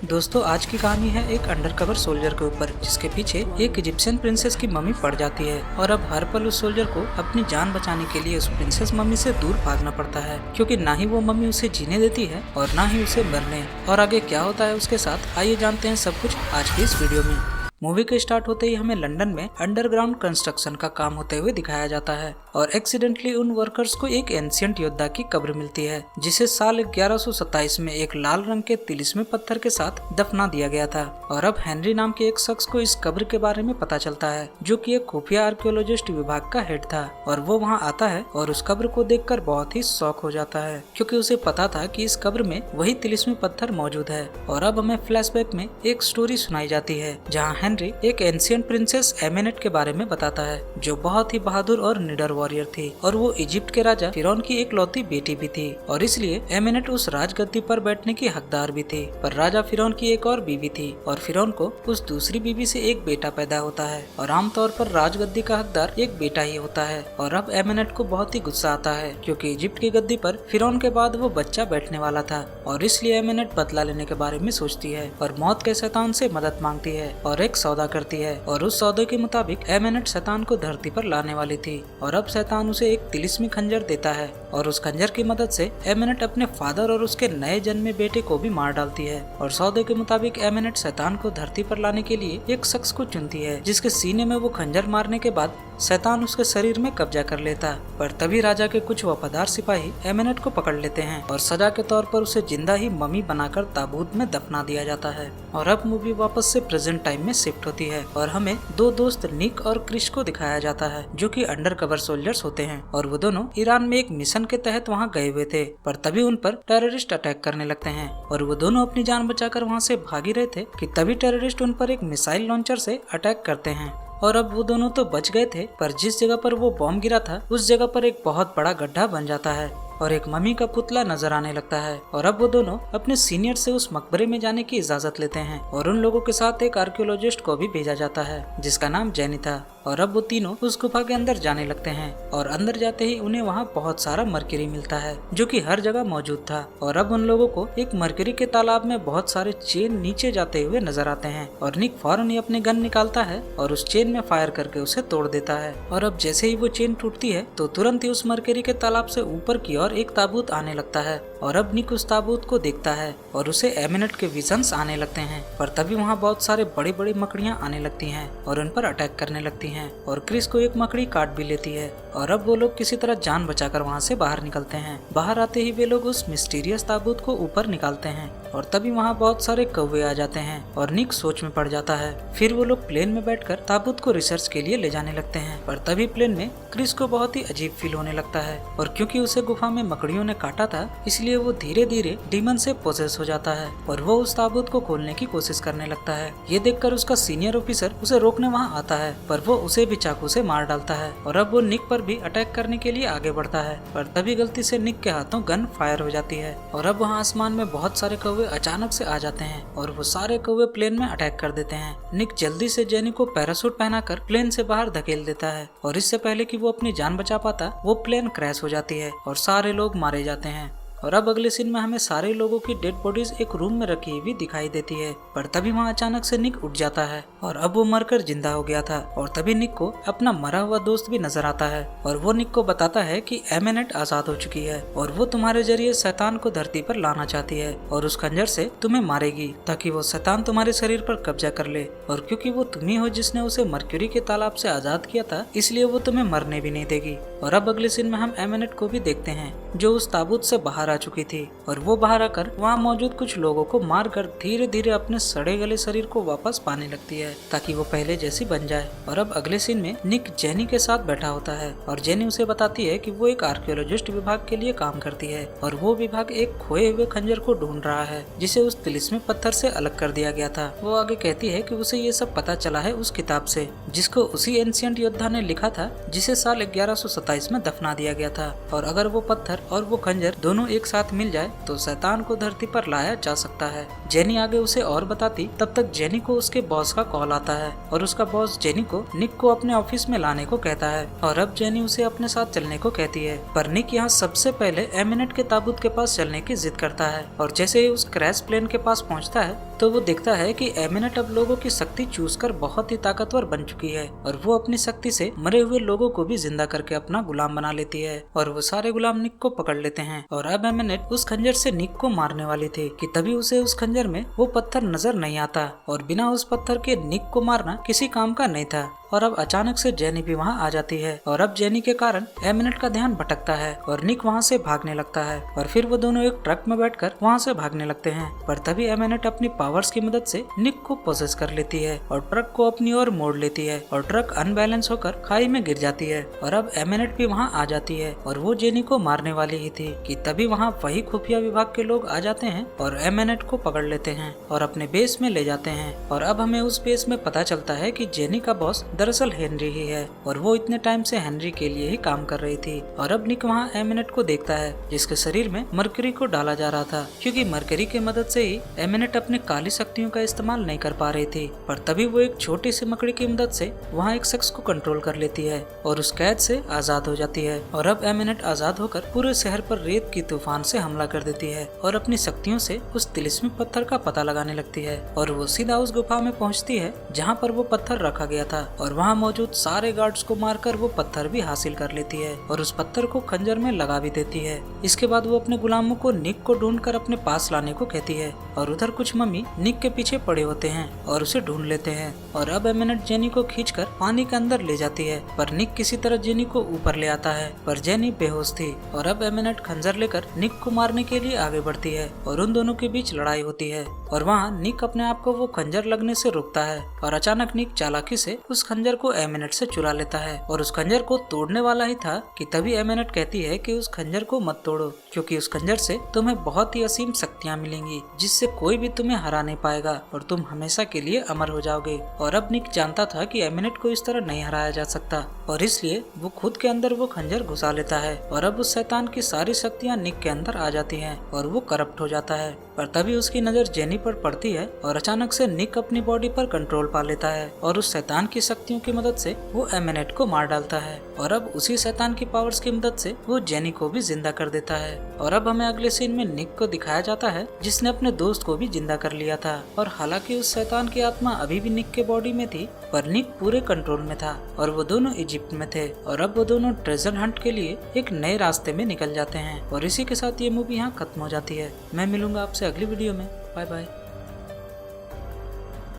दोस्तों आज की कहानी है एक अंडरकवर सोल्जर के ऊपर, जिसके पीछे एक इजिप्शियन प्रिंसेस की मम्मी पड़ जाती है और अब हर पल उस सोल्जर को अपनी जान बचाने के लिए उस प्रिंसेस मम्मी से दूर भागना पड़ता है, क्योंकि ना ही वो मम्मी उसे जीने देती है और ना ही उसे मरने। और आगे क्या होता है उसके साथ, आइए जानते हैं सब कुछ आज की इस वीडियो में। मूवी के स्टार्ट होते ही हमें लंदन में अंडरग्राउंड कंस्ट्रक्शन का काम होते हुए दिखाया जाता है और एक्सीडेंटली उन वर्कर्स को एक एंशिएंट योद्धा की कब्र मिलती है, जिसे साल 1127 में एक लाल रंग के तिलिस्मी पत्थर के साथ दफना दिया गया था। और अब हेनरी नाम के एक शख्स को इस कब्र के बारे में पता चलता है, जो कि एक खुफिया आर्कियोलॉजिस्ट विभाग का हेड था। और वो वहाँ आता है और उस कब्र को देखकर बहुत ही शॉक हो जाता है, क्योंकि उसे पता था कि इस कब्र में वही तिलिस्मी पत्थर मौजूद है। और अब हमें फ्लैशबैक में एक स्टोरी सुनाई जाती है, जहाँ हेनरी एक एंशिएंट प्रिंसेस एमेनेट के बारे में बताता है, जो बहुत ही बहादुर और निडर वॉरियर थी और वो इजिप्ट के राजा फिरौन की इकलौती बेटी भी थी, और इसलिए एमेनेट उस राजगद्दी पर बैठने की हकदार भी थी। पर राजा फिरौन की एक और बीवी थी और फिरौन को उस दूसरी बीवी से एक बेटा पैदा होता है, और आमतौर पर राजगद्दी का हकदार एक बेटा ही होता है। और अब एमेनेट को बहुत ही गुस्सा आता है, क्योंकि इजिप्ट की गद्दी पर फिरौन के बाद वो बच्चा बैठने वाला था, और इसलिए एमेनेट बदला लेने के बारे में सोचती है और मौत के शैतान से मदद मांगती है और एक सौदा करती है। और उस सौदे के मुताबिक एमेनेट शैतान को धरती पर लाने वाली थी, और अब शैतान उसे एक तिलिस्मी खंजर देता है, और उस खंजर की मदद से एमेनेट अपने फादर और उसके नए जन्मे बेटे को भी मार डालती है। और सौदे के मुताबिक एमेनेट शैतान को धरती पर लाने के लिए एक शख्स को चुनती है, जिसके सीने में वो खंजर मारने के बाद शैतान उसके शरीर में कब्जा कर लेता। पर तभी राजा के कुछ वफादार सिपाही एमेनेट को पकड़ लेते हैं और सजा के तौर पर उसे जिंदा ही मम्मी बनाकर ताबूत में दफना दिया जाता है। और अब मूवी वापस से प्रेजेंट टाइम में शिफ्ट होती है और हमें दो दोस्त निक और क्रिश को दिखाया जाता है, जो कि अंडरकवर सोल्जर्स होते हैं, और वो दोनों ईरान में एक मिशन के तहत वहाँ गए हुए थे। पर तभी उन पर टेररिस्ट अटैक करने लगते हैं और वो दोनों अपनी जान बचाकर वहाँ से भाग ही रहे थे कि तभी टेररिस्ट उन पर एक मिसाइल लॉन्चर से अटैक करते हैं। और अब वो दोनों तो बच गए थे, पर जिस जगह पर वो बॉम्ब गिरा था उस जगह पर एक बहुत बड़ा गड्ढा बन जाता है और एक मम्मी का पुतला नजर आने लगता है। और अब वो दोनों अपने सीनियर से उस मकबरे में जाने की इजाजत लेते हैं, और उन लोगों के साथ एक आर्कियोलॉजिस्ट को भी भेजा जाता है, जिसका नाम जेनी था। और अब वो तीनों उस गुफा के अंदर जाने लगते हैं, और अंदर जाते ही उन्हें वहाँ बहुत सारा मरकरी मिलता है, जो कि हर जगह मौजूद था। और अब उन लोगों को एक मरकरी के तालाब में बहुत सारे चेन नीचे जाते हुए नजर आते हैं, और निक फौरन ही अपनी गन निकालता है और उस चेन में फायर करके उसे तोड़ देता है। और अब जैसे ही वो चेन टूटती है तो तुरंत ही उस मरकरी के तालाब से ऊपर की ओर एक ताबूत आने लगता है, और अब निक उस ताबूत को देखता है और उसे एमेनेट के विजन्स आने लगते हैं। पर तभी वहाँ बहुत सारे बड़ी बड़ी मकड़ियाँ आने लगती हैं और उन पर अटैक करने लगती हैं, और क्रिस को एक मकड़ी काट भी लेती है। और अब वो लोग किसी तरह जान बचाकर वहाँ से बाहर निकलते हैं। बाहर आते ही वे लोग उस मिस्टीरियस ताबूत को ऊपर निकालते हैं, और तभी वहाँ बहुत सारे कौवे आ जाते हैं और निक सोच में पड़ जाता है। फिर वो लोग प्लेन में बैठकर ताबूत को रिसर्च के लिए ले जाने लगते हैं। पर तभी प्लेन में क्रिस को बहुत ही अजीब फील होने लगता है, और क्योंकि उसे गुफा में मकड़ियों ने काटा था, इसलिए वो धीरे धीरे डीमन से पोसेस हो जाता है और वो उस ताबूत को खोलने की कोशिश करने लगता है। ये देखकर उसका सीनियर ऑफिसर उसे रोकने वहाँ आता है, पर वो उसे भी चाकू से मार डालता है। और अब वो निक पर भी अटैक करने के लिए आगे बढ़ता है, पर तभी गलती से निक के हाथों गन फायर हो जाती है। और अब वहाँ आसमान में बहुत सारे कौवे अचानक से आ जाते हैं और वो सारे कौवे प्लेन में अटैक कर देते हैं। निक जल्दी से जेनी को पैराशूट पहनाकर प्लेन से बाहर धकेल देता है, और इससे पहले कि वो अपनी जान बचा पाता, वो प्लेन क्रैश हो जाती है और सारे लोग मारे जाते हैं। और अब अगले सीन में हमें सारे लोगों की डेड बॉडीज एक रूम में रखी हुई दिखाई देती है। पर तभी वहाँ अचानक से निक उठ जाता है, और अब वो मरकर जिंदा हो गया था। और तभी निक को अपना मरा हुआ दोस्त भी नजर आता है, और वो निक को बताता है कि एमेनेट आजाद हो चुकी है और वो तुम्हारे जरिए शैतान को धरती पर लाना चाहती है, और उस खंजर से तुम्हें मारेगी ताकि वो शैतान तुम्हारे शरीर पर कब्जा कर ले। और क्योंकि वो तुम ही हो जिसने उसे मर्क्यूरी के तालाब से आजाद किया था, इसलिए वो तुम्हें मरने भी नहीं देगी। और अब अगले सीन में हम एमेनेट को भी देखते हैं, जो उस ताबूत से बाहर आ चुकी थी, और वो बाहर आकर वहाँ मौजूद कुछ लोगों को मारकर धीरे धीरे अपने सड़े गले शरीर को वापस पाने लगती है, ताकि वो पहले जैसी बन जाए। और अब अगले सीन में निक जेनी के साथ बैठा होता है, और जेनी उसे बताती है कि वो एक आर्कियोलॉजिस्ट विभाग के लिए काम करती है, और वो विभाग एक खोए हुए खंजर को ढूंढ रहा है, जिसे उस तिलिस्मी पत्थर से अलग कर दिया गया था। वो आगे कहती है कि उसे ये सब पता चला है उस किताब से, जिसको उसी एंशिएंट योद्धा ने लिखा था, जिसे साल 1127 में दफना दिया गया था। और अगर वो पत्थर और वो खंजर दोनों एक साथ मिल जाए तो शैतान को धरती पर लाया जा सकता है। जेनी आगे उसे और बताती, तब तक जेनी को उसके बॉस का कॉल आता है और उसका बॉस जेनी को निक को अपने ऑफिस में लाने को कहता है, और अब जेनी उसे अपने साथ चलने को कहती है। पर निक यहाँ सबसे पहले एमिनेट के ताबूत के पास चलने की जिद करता है, और जैसे ही उस क्रैश प्लेन के पास पहुँचता है तो वो देखता है कि एमिनेट अब लोगों की शक्ति चूस कर बहुत ही ताकतवर बन चुकी है और वो अपनी शक्ति से मरे हुए लोगों को भी जिंदा करके अपना गुलाम बना लेती है और वो सारे गुलाम निक को पकड़ लेते हैं। और अब एमिनेट उस खंजर से निक को मारने वाली थी कि तभी उसे उस खंजर में वो पत्थर नजर नहीं आता और बिना उस पत्थर के निक को मारना किसी काम का नहीं था। और अब अचानक से जेनी भी वहाँ आ जाती है और अब जेनी के कारण एमिनेट का ध्यान भटकता है और निक वहाँ से भागने लगता है और फिर वो दोनों एक ट्रक में बैठकर वहाँ से भागने लगते हैं। पर तभी एमिनेट अपनी पावर्स की मदद से निक को पोसेस कर लेती है और ट्रक को अपनी ओर मोड़ लेती है और ट्रक अनबैलेंस होकर खाई में गिर जाती है। और अब एमिनेट भी वहाँ आ जाती है और वो जेनी को मारने वाली ही थी कि तभी वहाँ वही खुफिया विभाग के लोग आ जाते हैं और एमिनेट को पकड़ लेते हैं और अपने बेस में ले जाते हैं। और अब हमें उस बेस में पता चलता है कि जेनी का बॉस दरअसल हेनरी ही है और वो इतने टाइम से हेनरी के लिए ही काम कर रही थी। और अब निक वहाँ एमिनेट को देखता है जिसके शरीर में मरकरी को डाला जा रहा था क्योंकि मरकरी की मदद से ही एमिनेट अपनी काली शक्तियों का इस्तेमाल नहीं कर पा रही थी। पर तभी वो एक छोटी सी मकड़ी की मदद से वहाँ एक शख्स को कंट्रोल कर लेती है और उस कैद से आजाद हो जाती है। और अब एमिनेट आजाद होकर पूरे शहर पर रेत की तूफान से हमला कर देती है और अपनी शक्तियों से उस तिलिस्मी पत्थर का पता लगाने लगती है और वो सीधा उस गुफा में पहुँचती है जहाँ पर वो पत्थर रखा गया था और वहाँ मौजूद सारे गार्ड्स को मारकर वो पत्थर भी हासिल कर लेती है और उस पत्थर को खंजर में लगा भी देती है। इसके बाद वो अपने गुलामों को निक को ढूंढकर अपने पास लाने को कहती है और उधर कुछ मम्मी निक के पीछे पड़े होते हैं और उसे ढूंढ लेते हैं। और अब एमिनेट जेनी को खींचकर पानी के अंदर ले जाती है पर निक किसी तरह जेनी को ऊपर ले आता है पर जेनी बेहोश थी। और अब एमिनेट खंजर लेकर निक को मारने के लिए आगे बढ़ती है और उन दोनों के बीच लड़ाई होती है और वहाँ निक अपने आप को वो खंजर लगने से रोकता है और अचानक निक चालाकी से उस खंजर को एमिनेट से चुरा लेता है और उस खंजर को तोड़ने वाला ही था कि तभी एमिनेट कहती है कि उस खंजर को मत तोड़ो क्योंकि उस खंजर से तुम्हें बहुत ही असीम शक्तियाँ मिलेंगी जिससे कोई भी तुम्हें हरा नहीं पाएगा और तुम हमेशा के लिए अमर हो जाओगे। और अब निक जानता था कि एमिनेट को इस तरह नहीं हराया जा सकता और इसलिए वो खुद के अंदर वो खंजर घुसा लेता है और अब उस शैतान की सारी शक्तियाँ निक के अंदर आ जाती हैं और वो करप्ट हो जाता है। पर तभी उसकी नजर जेनी पर पड़ती है और अचानक से निक अपनी बॉडी पर कंट्रोल पा लेता है और उस शैतान की शक्तियों की मदद से वो एमिनेट को मार डालता है और अब उसी शैतान की पावर्स की मदद से वो जेनी को भी जिंदा कर देता है। और अब हमें अगले सीन में निक को दिखाया जाता है जिसने अपने दोस्त को भी जिंदा कर लिया था और हालांकि उस शैतान की आत्मा अभी भी निक के बॉडी में थी पर निक पूरे कंट्रोल में था और वो दोनों इजिप्ट में थे और अब वो दोनों ट्रेजर हंट के लिए एक नए रास्ते में निकल जाते हैं। और इसी के साथ ये मूवी यहाँ खत्म हो जाती है। मैं मिलूंगा आपसे अगली वीडियो में। Bye bye.